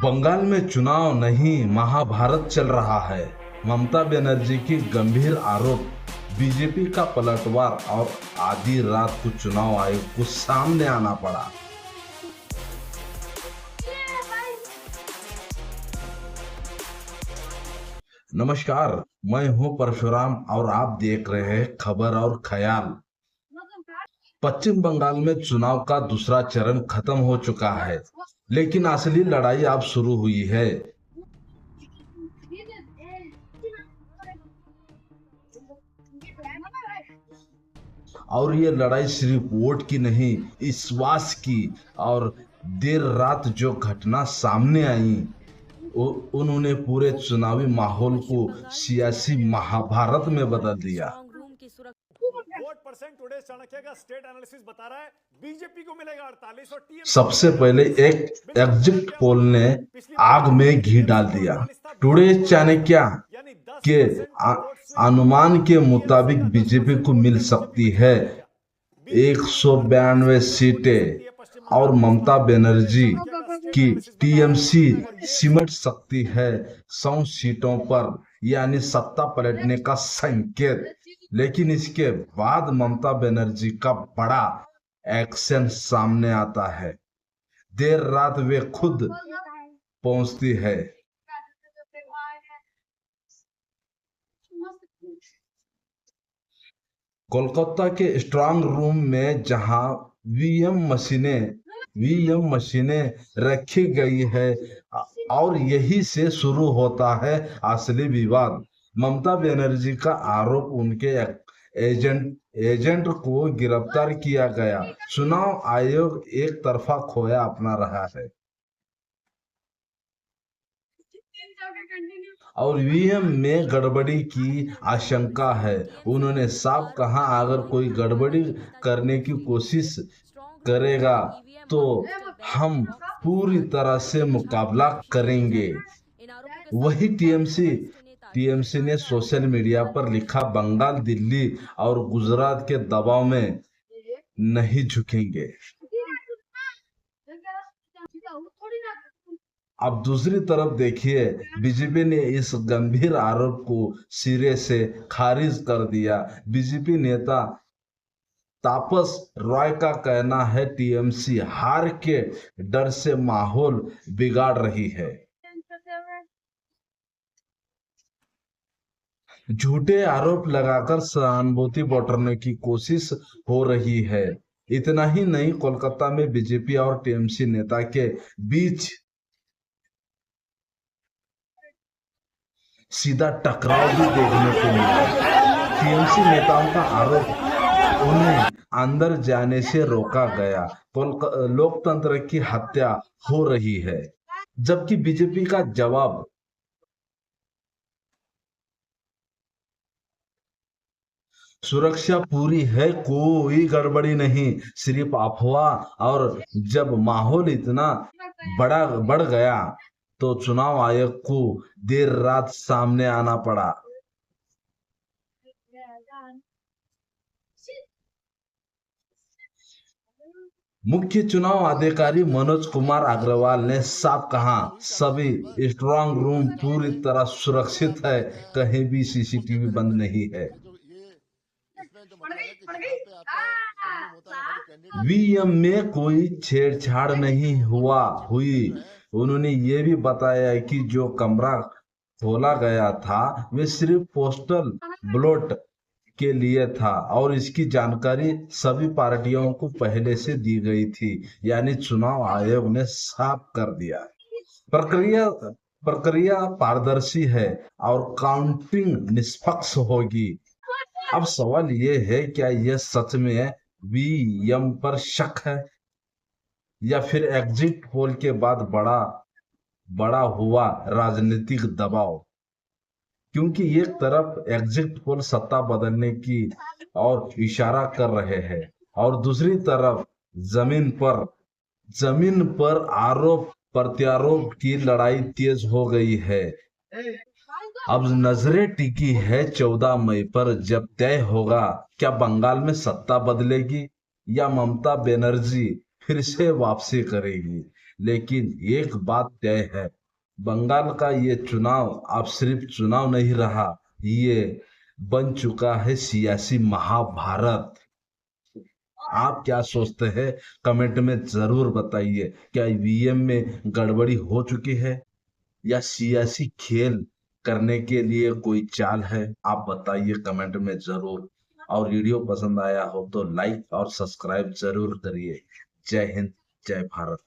बंगाल में चुनाव नहीं, महाभारत चल रहा है। ममता बनर्जी की गंभीर आरोप, बीजेपी का पलटवार और आधी रात को चुनाव आयोग को सामने आना पड़ा। नमस्कार, मैं हूं परशुराम और आप देख रहे हैं खबर और ख्याल। पश्चिम बंगाल में चुनाव का दूसरा चरण खत्म हो चुका है, लेकिन असली लड़ाई अब शुरू हुई है। और ये लड़ाई सिर्फ वोट की नहीं, विश्वास की। और देर रात जो घटना सामने आई, उन्होंने पूरे चुनावी माहौल को सियासी महाभारत में बदल दिया। वोट परसेंट टुडे चाणक्य का स्टेट एनालिसिस बता रहा है बीजेपी को मिलेगा 48 और टीएमसी। सबसे पहले एक एग्जिट पोल ने आग में घी डाल दिया। टुडे चाणक्य के अनुमान के मुताबिक बीजेपी को मिल सकती है 192 सीटें और ममता बनर्जी की टीएमसी सिमट सकती है 100 सीटों पर, यानी सत्ता पलटने का संकेत। लेकिन इसके बाद ममता बनर्जी का बड़ा एक्शन सामने आता है। देर रात वे खुद पहुंचती है। कोलकाता के स्ट्रांग रूम में जहां वीएम मशीनें रखी गई है, और यही से शुरू होता है असली विवाद। ममता बनर्जी का आरोप, उनके एजेंट को गिरफ्तार किया गया। चुनाव आयोग एक तरफा खोया अपना रहा है और वीएम में गड़बड़ी की आशंका है। उन्होंने साफ कहा, अगर कोई गड़बड़ी करने की कोशिश करेगा तो हम पूरी तरह से मुकाबला करेंगे। वही टीएमसी ने सोशल मीडिया पर लिखा, बंगाल, दिल्ली और गुजरात के दबाव में नहीं झुकेंगे। अब दूसरी तरफ देखिए, बीजेपी ने इस गंभीर आरोप को सिरे से खारिज कर दिया। बीजेपी नेता तापस रॉय का कहना है, टीएमसी हार के डर से माहौल बिगाड़ रही है। झूठे आरोप लगाकर सहानुभूति बटोरने की कोशिश हो रही है। इतना ही नहीं, कोलकाता में बीजेपी और टीएमसी नेता के बीच सीधा टकराव भी देखने को मिला। टीएमसी नेताओं का आरोप, उन्हें अंदर जाने से रोका गया, लोकतंत्र की हत्या हो रही है। जबकि बीजेपी का जवाब, सुरक्षा पूरी है, कोई गड़बड़ी नहीं, सिर्फ अफवाह। और जब माहौल इतना बढ़ गया तो चुनाव आयोग को देर रात सामने आना पड़ा। मुख्य चुनाव अधिकारी मनोज कुमार अग्रवाल ने साफ कहा, सभी स्ट्रांग रूम पूरी तरह सुरक्षित है, कहीं भी सीसीटीवी बंद नहीं है। वीएम में कोई छेड़छाड़ नहीं हुई। उन्होंने ये भी बताया कि जो कमरा खोला गया था वे सिर्फ पोस्टल बैलेट के लिए था और इसकी जानकारी सभी पार्टियों को पहले से दी गई थी। यानी चुनाव आयोग ने साफ कर दिया, प्रक्रिया पारदर्शी है और काउंटिंग निष्पक्ष होगी। अब सवाल ये है, क्या यह सच में वीएम पर शक है या फिर एग्जिट पोल के बाद बड़ा हुआ राजनीतिक दबाव? क्योंकि एक तरफ एग्जिट पोल सत्ता बदलने की और इशारा कर रहे हैं, और दूसरी तरफ जमीन पर आरोप प्रत्यारोप की लड़ाई तेज हो गई है। अब नजरें टिकी है 14 मई पर, जब तय होगा क्या बंगाल में सत्ता बदलेगी या ममता बनर्जी फिर से वापसी करेगी। लेकिन एक बात तय है, बंगाल का ये चुनाव अब सिर्फ चुनाव नहीं रहा, ये बन चुका है सियासी महाभारत। आप क्या सोचते हैं? कमेंट में जरूर बताइए। क्या ईवीएम में गड़बड़ी हो चुकी है या सियासी खेल करने के लिए कोई चाल है? आप बताइए कमेंट में जरूर। और वीडियो पसंद आया हो तो लाइक और सब्सक्राइब जरूर करिए। जय हिंद, जय भारत।